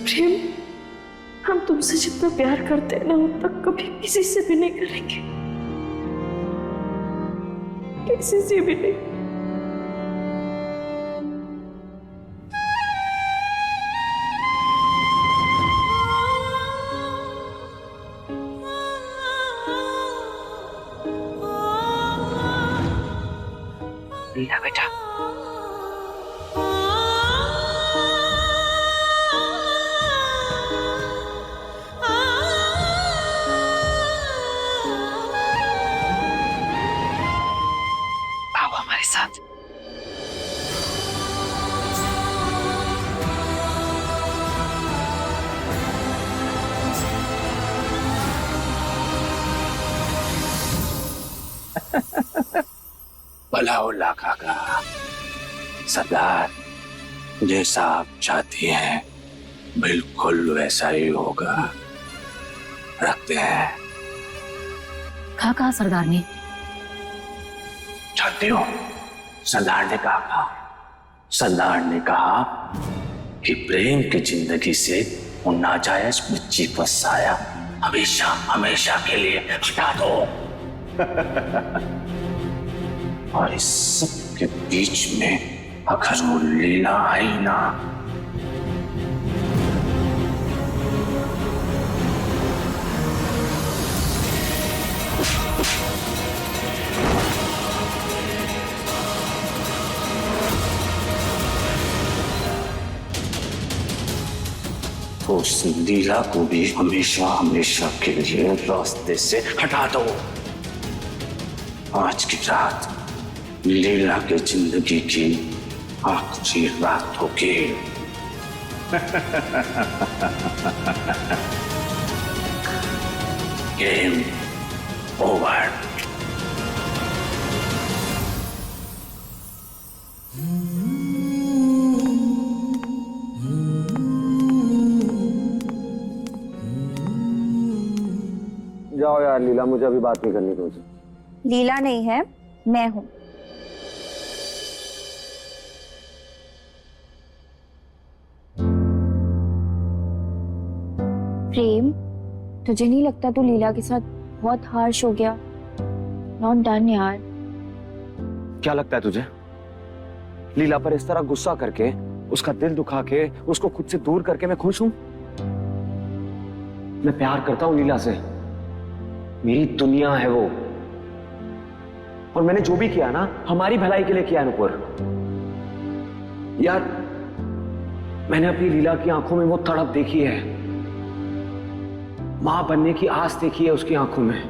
प्रेम, हम तुमसे जितना प्यार करते हैं ना उतना कभी किसी से भी नहीं करेंगे, किसी से भी नहीं। लीला बेटा, आओ हमारे साथ। भला हो लाखा का सरदार, जैसा आप चाहती हैं बिल्कुल वैसा ही होगा। रखते हैं। कहा सरदार ने? जानती हो सरदार ने कहा, सरदार ने कहा कि प्रेम की जिंदगी से वो नाजायज बच्ची का साया हमेशा हमेशा के लिए हटा दो। और इस सब के बीच में अगर वो लीला आई ना, तो उस लीला को भी हमेशा हमेशा के लिए रास्ते से हटा दो। आज की रात लीला की जिंदगी की आखिरी रात होगी। Game over. जाओ यार लीला, मुझे अभी बात नहीं करनी तुमसे। लीला नहीं है, मैं हूं। प्रेम, तुझे नहीं लगता तू लीला के साथ बहुत हार्श हो गया? नॉट डन यार। क्या लगता है तुझे? लीला पर इस तरह गुस्सा करके, उसका दिल दुखा के, उसको खुद से दूर करके मैं खुश हूं? मैं प्यार करता हूं लीला से, मेरी दुनिया है वो। और मैंने जो भी किया ना, हमारी भलाई के लिए किया नुपुर। यार, मैंने अपनी लीला की आंखों में वो तड़प देखी है, मां बनने की आस देखी है उसकी आंखों में।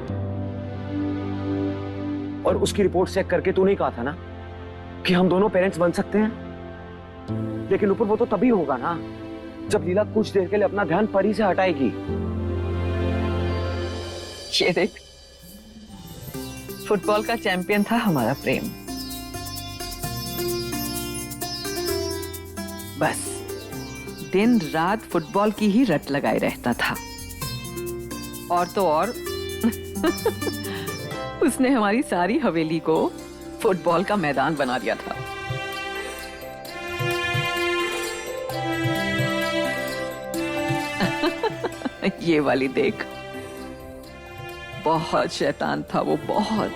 और उसकी रिपोर्ट चेक करके तूने कहा था ना कि हम दोनों पेरेंट्स बन सकते हैं। लेकिन नुपुर वो तो तभी होगा ना जब लीला कुछ देर के लिए अपना ध्यान परी से हटाएगी। ये देख, फुटबॉल का चैंपियन था हमारा प्रेम। बस दिन रात फुटबॉल की ही रट लगाए रहता था। और तो और उसने हमारी सारी हवेली को फुटबॉल का मैदान बना दिया था। ये वाली देख, बहुत शैतान था वो, बहुत।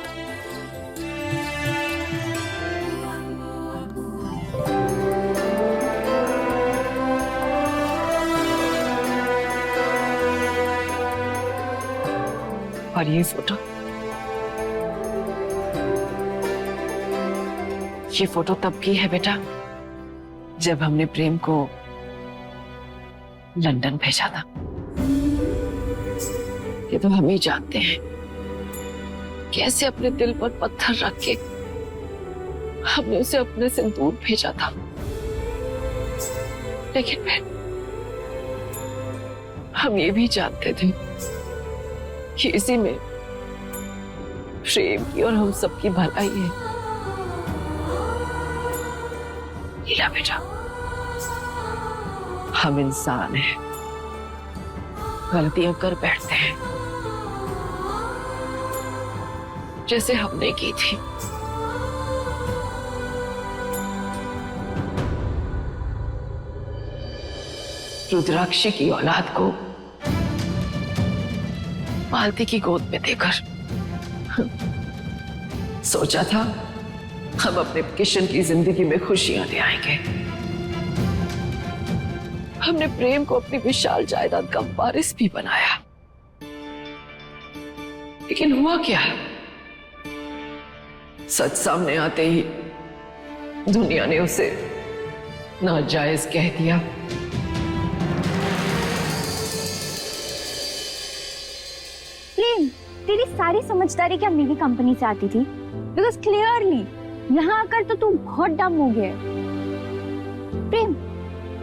और ये फोटो तब की है बेटा जब हमने प्रेम को लंदन भेजा था। ये तो हम ही जानते हैं कैसे अपने दिल पर पत्थर रख के हमने उसे अपने से दूर भेजा था। लेकिन फिर हम ये भी जानते थे कि इसी में प्रेम की और हम सबकी भलाई है। लीला बेटा, हम इंसान हैं, गलतियां कर बैठते हैं जैसे हमने की थी। रुद्राक्षी की औलाद को मालती की गोद में देकर सोचा था हम अपने किशन की जिंदगी में खुशियां ले आएंगे। हमने प्रेम को अपनी विशाल जायदाद का वारिस भी बनाया, लेकिन हुआ क्या? सच सामने आते ही दुनिया ने उसे नाजायज कह दिया। प्रेम, तेरी सारी समझदारी क्या मेरी कंपनी से आती थी? बिकॉज क्लियरली यहाँ आकर तो तू बहुत डम हो गया है। प्रेम,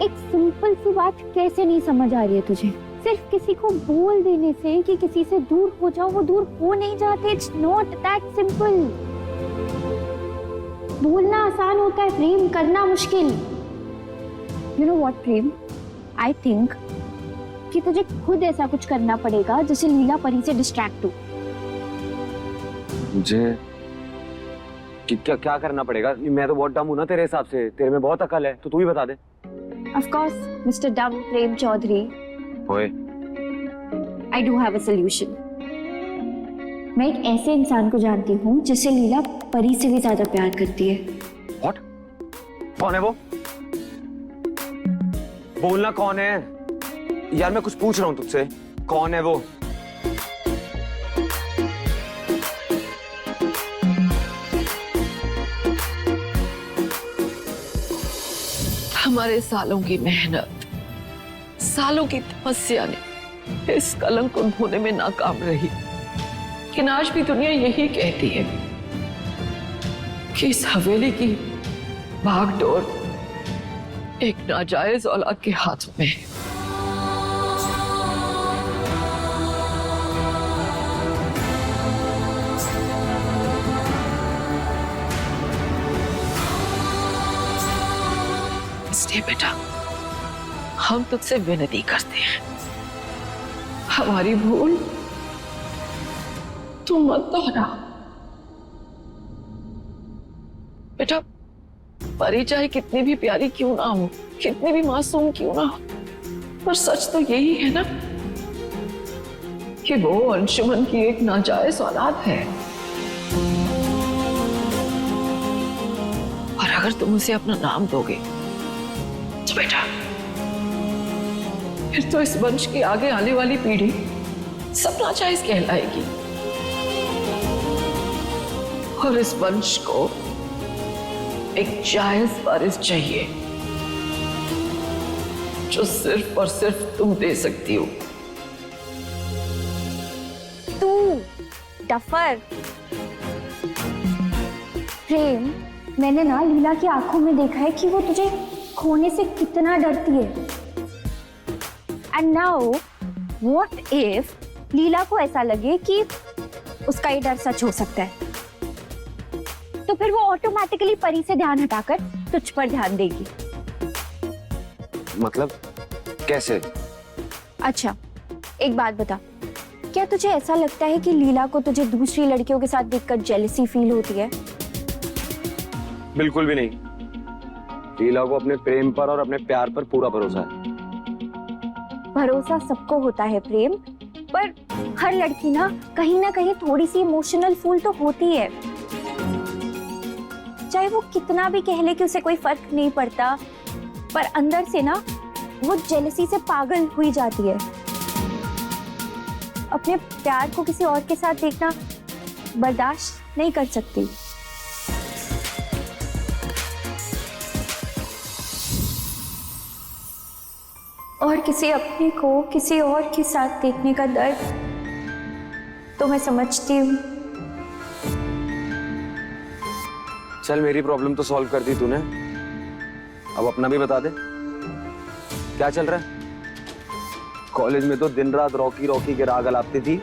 एक सिंपल सी बात कैसे नहीं समझ आ रही है तुझे? सिर्फ किसी को बोल देने से कि किसी से दूर हो जाओ, वो दूर हो नहीं जाते। It's not that simple. बोलना आसान होता है प्रेम, करना मुश्किल। You know what Prem, I think कि तुझे खुद ऐसा कुछ करना पड़ेगा जिससे लीला परी से डिस्ट्रैक्ट हो। मुझे क्या करना पड़ेगा? मैं तो बहुत डम हूं ना तेरे हिसाब से। तेरे में बहुत अकल है, तो तू ही बता दे। Of course, Mr. Dum Prem Chaudhary. ओए, I do have a solution. मैं एक ऐसे इंसान को जानती हूँ जिसे लीला परी से भी ज्यादा प्यार करती है। What? कौन है वो? बोलना कौन है? यार मैं कुछ पूछ रहा हूँ तुझसे, कौन है वो? हमारे सालों की मेहनत, सालों की तपस्या ने इस कलंक को धोने में नाकाम रही। लेकिन आज भी दुनिया यही कहती है कि इस हवेली की भागदौड़ एक नाजायज औलाद के हाथों में है। इसलिए बेटा, हम तुझसे विनती करते हैं, हमारी भूल तू मत दोहरा। बेटा, परी चाहे कितनी भी प्यारी क्यों ना हो, कितनी भी मासूम क्यों ना हो, पर सच तो यही है ना कि वो अंशुमन की एक नाजायज औलाद है। और अगर तुम उसे अपना नाम दोगे तो बेटा, फिर तो इस वंश की आगे आने वाली पीढ़ी सब नाजायज कहलाएगी। और इस वंश को एक जायज वारिस चाहिए, जो सिर्फ और सिर्फ तुम दे सकती हो। तू डफर। प्रेम, मैंने ना लीला की आंखों में देखा है कि वो तुझे खोने से कितना डरती है। एंड नाउ व्हाट इफ लीला को ऐसा लगे कि उसका ये डर सच हो सकता है, तो फिर वो ऑटोमेटिकली परी से ध्यान हटाकर तुझ पर ध्यान देगी। मतलब कैसे? अच्छा, एक बात बता, क्या तुझे ऐसा लगता है कि लीला को तुझे दूसरी लड़कियों के साथ देखकर जेलसी फील होती है? बिल्कुल भी नहीं। लीला को अपने प्रेम पर और अपने प्यार पर पूरा भरोसा है। भरोसा सबको होता है प्रेम, पर हर लड़की ना कहीं थोड़ी सी इमोशनल फूल तो होती है। चाहे वो कितना भी कह ले कि उसे कोई फर्क नहीं पड़ता, पर अंदर से ना वो जेलसी से पागल हुई जाती है। अपने प्यार को किसी और के साथ देखना बर्दाश्त नहीं कर सकती। और किसी अपने को किसी और के साथ देखने का दर्द तो मैं समझती हूँ। चल, मेरी प्रॉब्लम तो सॉल्व कर दी तूने, अब अपना भी बता दे, क्या चल रहा है? कॉलेज में तो दिन रात रॉकी रॉकी के राग अलापती थी,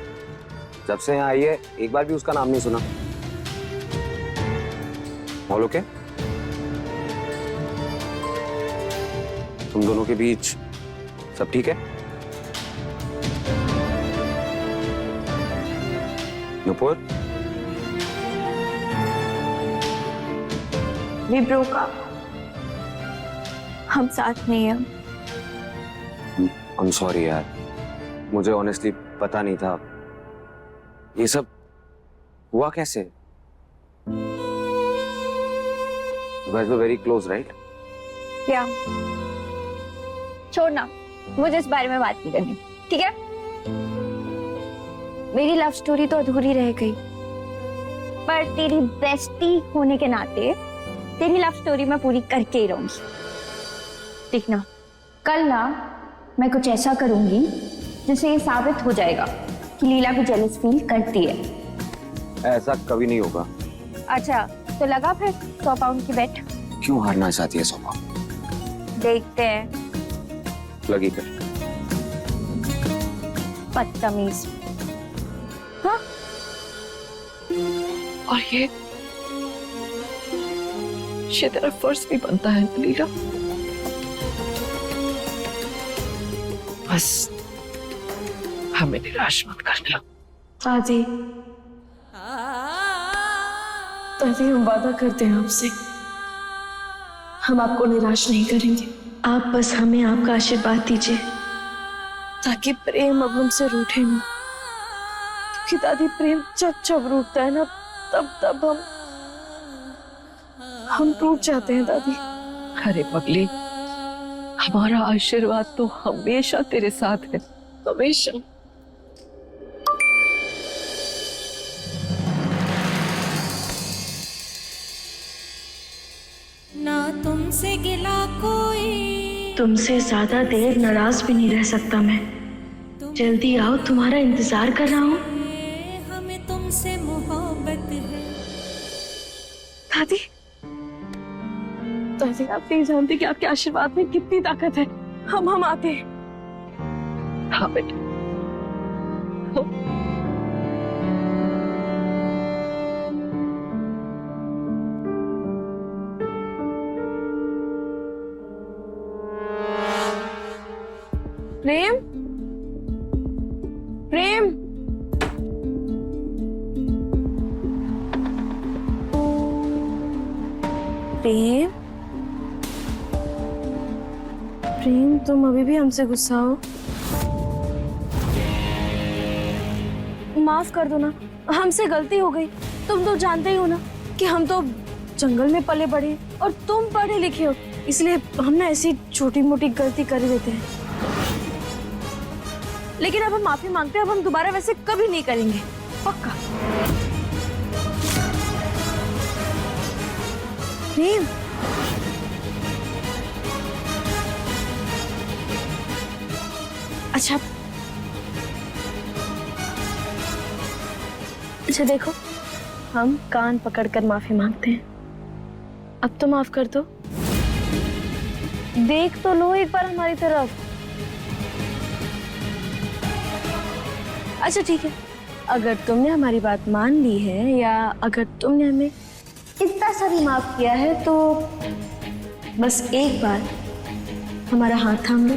जब से यहाँ आई है एक बार भी उसका नाम नहीं सुना। All okay? तुम दोनों के बीच सब ठीक है? नुपुर? We broke up. हम साथ नहीं हैं। I'm sorry यार, मुझे ऑनेस्टली पता नहीं था। ये सब हुआ कैसे? You guys were very close, right? क्या? छोड़ना, मुझे इस बारे में बात नहीं करनी, ठीक है? मेरी लव स्टोरी तो अधूरी रह गई, पर तेरी बेस्टी होने के नाते तेरी लव स्टोरी मैं पूरी करके ही रहूंगी। देखना, कल ना मैं कुछ ऐसा करूंगी जिससे ये साबित हो जाएगा कि लीला भी जेलस फील करती है। ऐसा कभी नहीं होगा। अच्छा, तो लगा फिर 100 पाउंड की बेट? क्यों हारना चाहती है सोमा? देखते हैं। लगी फिर। बदतमीज। हाँ? और ये तेरा फर्ज भी बनता है लीला। बस हमें निराश मत करना। दादी, दादी हम वादा करते हैं आपसे, हम आपको निराश नहीं करेंगे। आप बस हमें आपका आशीर्वाद दीजिए ताकि प्रेम अब हमसे रूठे ना, क्योंकि दादी प्रेम जब रूठता है ना तब हम टूट जाते हैं दादी। अरे पगली, हमारा आशीर्वाद तो हमेशा तेरे साथ है, हमेशा। ना तुमसे गिला कोई, तुमसे ज्यादा देर नाराज भी नहीं रह सकता मैं। जल्दी आओ, तुम्हारा इंतजार कर रहा हूँ। हमें तुमसे मोहब्बत है। दादी, दादी आप नहीं जानती कि आपके आशीर्वाद में कितनी ताकत है। हम आते हैं। हाँ बेटा। प्रेम, प्रेम, प्रेम, प्रेम, तुम अभी भी हमसे गुस्सा हो? माफ कर दो ना, हमसे गलती हो गई। तुम तो जानते ही हो ना कि हम तो जंगल में पले बड़े और तुम पढ़े लिखे हो, इसलिए हम ना ऐसी छोटी मोटी गलती कर ही देते हैं। लेकिन अब हम माफी मांगते हैं, अब हम दोबारा वैसे कभी नहीं करेंगे, पक्का। प्रेम, अच्छा देखो, हम कान पकड़कर माफी मांगते हैं। अब तो माफ कर दो। देख तो लो एक बार हमारी तरफ। अच्छा ठीक है, अगर तुमने हमारी बात मान ली है या अगर तुमने हमें इतना सा भी माफ किया है तो बस एक बार हमारा हाथ थाम लो।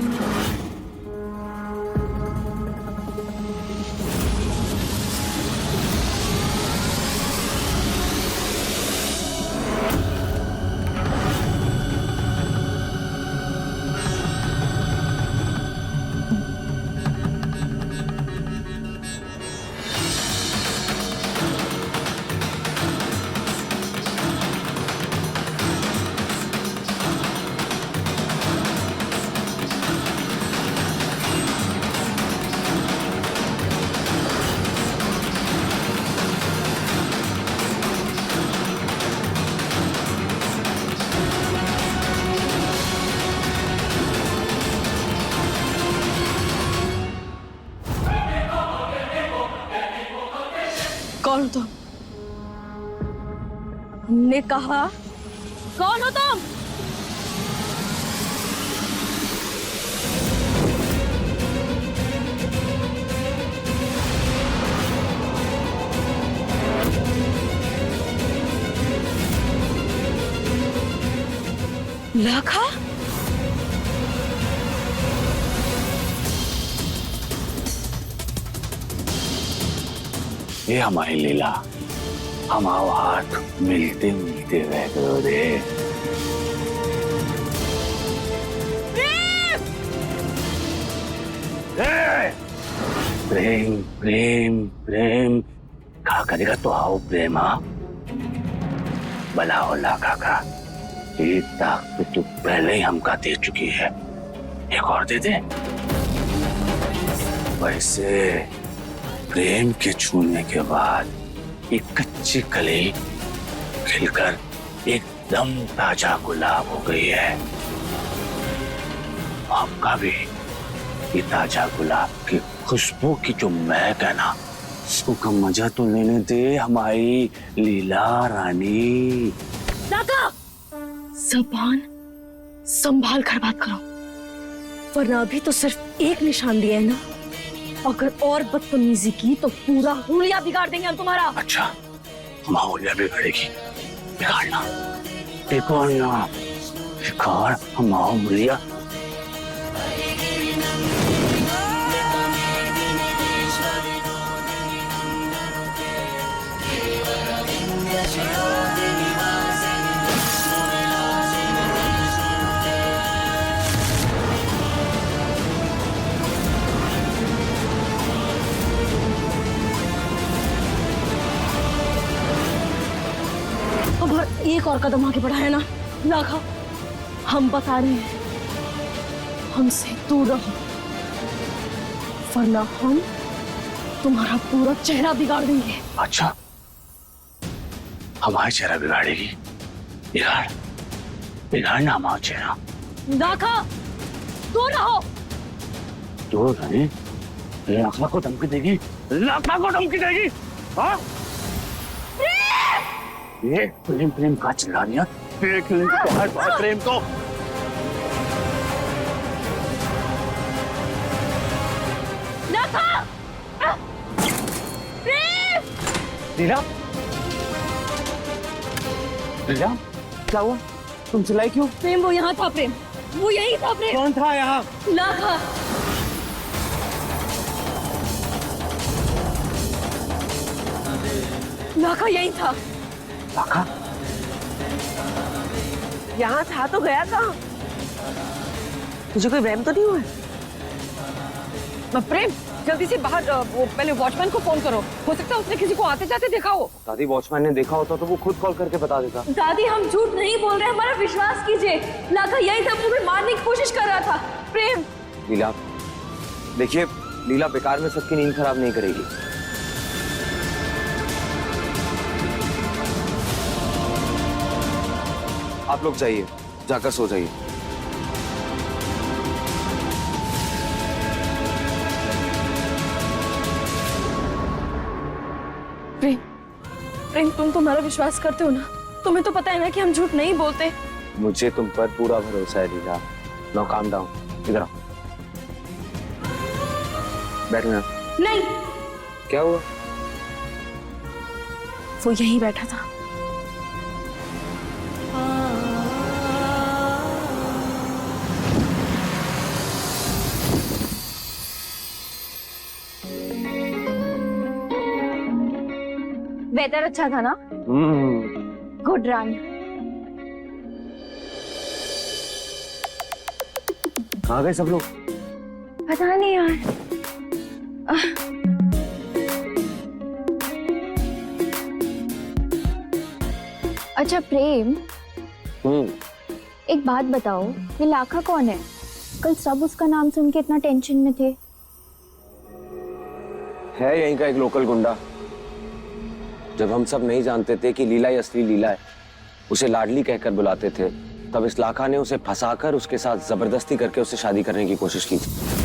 कौन हो तुम? हमने कहा कौन हो तुम? लाखा? ये हमारी लीला, हम आओ हाथ मिलते मिलते रह गए रे। प्रेम प्रेम प्रेम कहा करेगा तो आओ प्रेम। हाँ भला होला काका, एक ताक तो पहले ही हमका दे चुकी है, एक और दे दे। वैसे प्रेम के छूने के बाद एक कच्ची कली खिलकर एकदम ताजा गुलाब हो गई है। आपका भी ये ताजा गुलाब की खुशबू की जो महक है ना, उसका मजा तो लेने दे हमारी लीला रानी। लाका, ज़बान संभाल कर बात करो, वरना अभी तो सिर्फ एक निशान दिया है ना, अगर और बदतमीजी की तो पूरा हुलिया बिगाड़ देंगे हम तुम्हारा। अच्छा, हुलिया बिगड़ेगी, बिगाड़ना बिगाड़ना बिगाड़ हम हुलिया। अब एक और कदम आगे बढ़ा है ना लाखा, हम बता रहे हैं हमसे दूर रहो, वरना हम तुम्हारा पूरा चेहरा बिगाड़ देंगे। अच्छा, हमारा चेहरा बिगाड़ेगी? बिगाड़ बिगाड़ना हमारा चेहरा। लाखा, दूर रहो। दूर रहे? लाखा को धमकी देगी? लाखा को धमकी देगी? हाँ? ये प्रेम प्रेम का चिल्ला दिया, प्रेम को लीला, लीला क्या हुआ? तुम चिल्लाई क्यों? प्रेम वो यहाँ था, प्रेम वो यही था। प्रेम कौन था यहाँ? लाखा। लाखा यही था। लाखा यहाँ था तो गया कहाँ? तुझे कोई वहम तो नहीं हुआ? प्रेम जल्दी से बाहर वो पहले वॉचमैन को फोन करो, हो सकता है उसने किसी को आते जाते देखा हो। दादी, वॉचमैन ने देखा होता तो वो खुद कॉल करके बता देता। दादी हम झूठ नहीं बोल रहे, हमारा विश्वास कीजिए। लाखा यही था, मुझे मारने की कोशिश कर रहा था। प्रेम लीला, देखिए लीला बेकार में सबकी नींद खराब नहीं करेगी। आप लोग जाइए, जाकर सो जाइए। प्रेम, प्रेम तुम तुम्हारा विश्वास करते हो ना? तुम्हें तो पता है ना कि हम झूठ नहीं बोलते। मुझे तुम पर पूरा भरोसा है लीला। नो काम डाउन, इधर आओ, बैठना। नहीं, क्या हुआ? वो यहीं बैठा था। वेदर अच्छा था ना? Good run. कहाँ गए सब लोग? पता नहीं यार। अच्छा प्रेम, एक बात बताओ, ये लाखा कौन है? कल सब उसका नाम सुन के इतना टेंशन में थे। है यहीं का एक लोकल गुंडा। जब हम सब नहीं जानते थे कि लीला ही असली लीला है, उसे लाडली कहकर बुलाते थे, तब इस लाखा ने उसे फंसाकर उसके साथ जबरदस्ती करके उससे शादी करने की कोशिश की थी।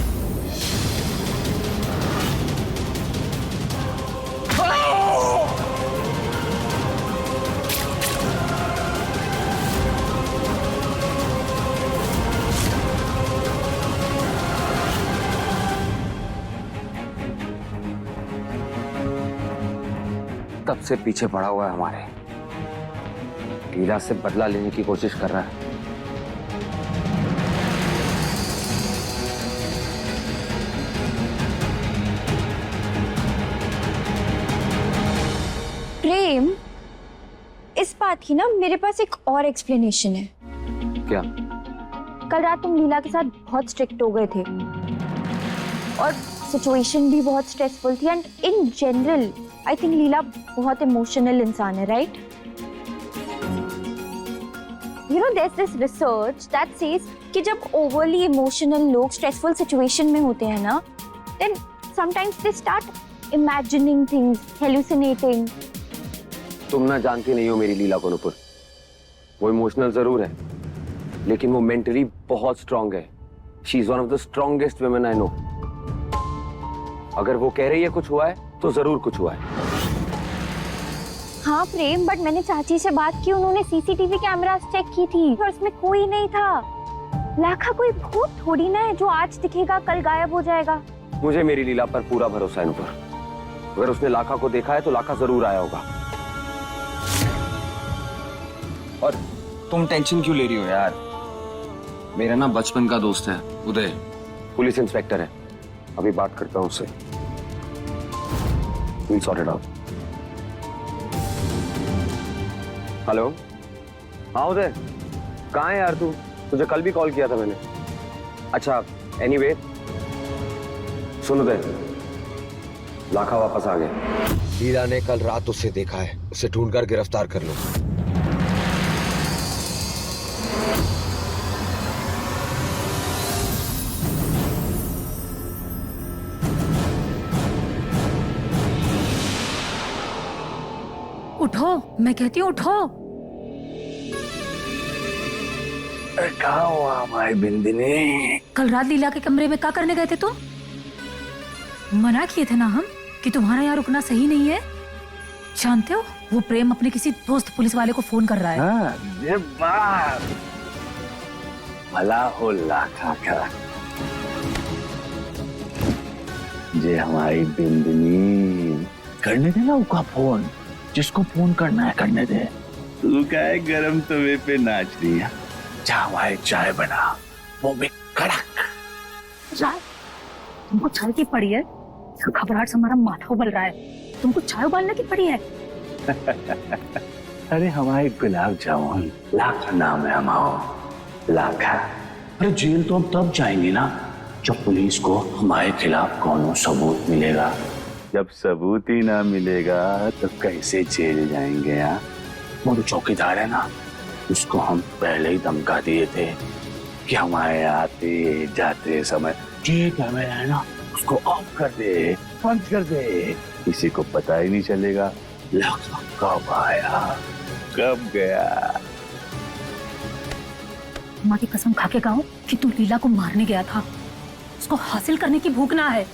तब से पीछे पड़ा हुआ है हमारे, लीला से बदला लेने की कोशिश कर रहा है। प्रेम, इस बात की ना मेरे पास एक और एक्सप्लेनेशन है। क्या? कल रात तुम लीला के साथ बहुत स्ट्रिक्ट हो गए थे और सिचुएशन भी बहुत स्ट्रेसफुल थी and in general I think Leela बहुत इमोशनल इंसान है, right? You know, there's this research that says कि जब overly emotional लोग stressful situation में होते हैं ना, then sometimes they start imagining things, hallucinating. तुम ना जानती नहीं हो मेरी लीला को नुपुर। वो इमोशनल जरूर है, लेकिन वो मेंटली बहुत स्ट्रांग है। She is one of the strongest women I know. अगर वो कह रही है कुछ हुआ है, तो जरूर कुछ हुआ है। हाँ प्रेम, बट मैंने चाची से बात की, उन्होंने सीसीटीवी कैमरास चेक की थी और उसमें कोई नहीं था। लाखा कोई भूत थोड़ी ना है जो आज दिखेगा कल गायब हो जाएगा। मुझे मेरी लीला पर पूरा भरोसा है नुपुर। अगर उसने लाखा को देखा है तो लाखा जरूर आया होगा। और तुम टेंशन क्यों ले रही हो यार? मेरा ना बचपन का दोस्त है उदय, पुलिस इंस्पेक्टर है। अभी बात करता हूँ उससे। We'll sort it out. Hello, हाँ उदय, कहाँ है यार तू? तुझे कल भी कॉल किया था मैंने। अच्छा, एनीवे, सुन उदय, लाखा वापस आ गया। लीला ने कल रात उसे देखा है, उसे ढूंढकर गिरफ्तार कर लो। उठो, मैं कहती हूँ उठो। कहा हुआ हमारी बिंदिनी? कल रात लीला के कमरे में क्या करने गए थे तुम? मना किए थे ना हम कि तुम्हारा यहाँ रुकना सही नहीं है। जानते हो, वो प्रेम अपने किसी दोस्त पुलिस वाले को फोन कर रहा है। हाँ, ये बात भला हो लाखा का। जे हमारी बिंदिनी करने दे ना उसका फोन, जिसको फोन करना है करने दे। तू क्या है गरम तवे पे नाच रही है? जा हमारी चाय बना, वो भी कड़क चाय? तुमको चाय की पड़ी है? घबराहट से हमारा माथा उबल रहा है। तुमको चाय उबालने की पड़ी है? अरे हमारे गुलाब जामुन, लाखा नाम है हमारा, लाखा। अरे जेल तो हम तब जाएंगे ना जब पुलिस को हमारे खिलाफ कौन सबूत मिलेगा। जब सबूत ही ना मिलेगा तो कैसे जेल जाएंगे? यहाँ वो जो चौकीदार है ना, उसको हम पहले ही धमका दिए थे कि हमारे आते जाते समय जे कैमरा है ना उसको ऑफ कर दे, बंद कर दे, किसी को पता ही नहीं चलेगा लाखा कब आया कब गया। माँ की कसम खा के कहो कि तू लीला को मारने गया था। उसको हासिल करने की भूख ना है।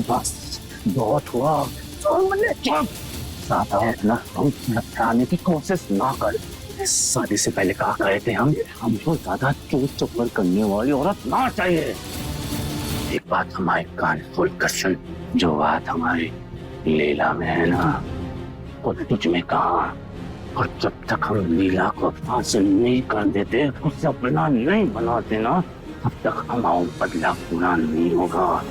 बस बहुत हुआ, ज्यादा अपना हम लपटाने की कोशिश ना कर। शादी से पहले कहा गए थे हमको ज्यादा चोट चप्पल करने वाली औरत ना चाहिए। एक बात हमारे कान खोल कर सुन, जो बात हमारी लीला में है ना वो तुझ में कहा। और जब तक हम लीला को हासिल नहीं कर देते, उससे अपना नहीं बनाते ना, तब तक हमारा बदला पूरा नहीं होगा।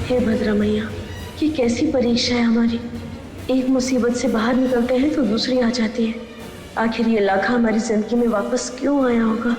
हे भद्रा मैया, ये कैसी परीक्षा है हमारी। एक मुसीबत से बाहर निकलते हैं तो दूसरी आ जाती है। आखिर ये लाखा हमारी जिंदगी में वापस क्यों आया होगा?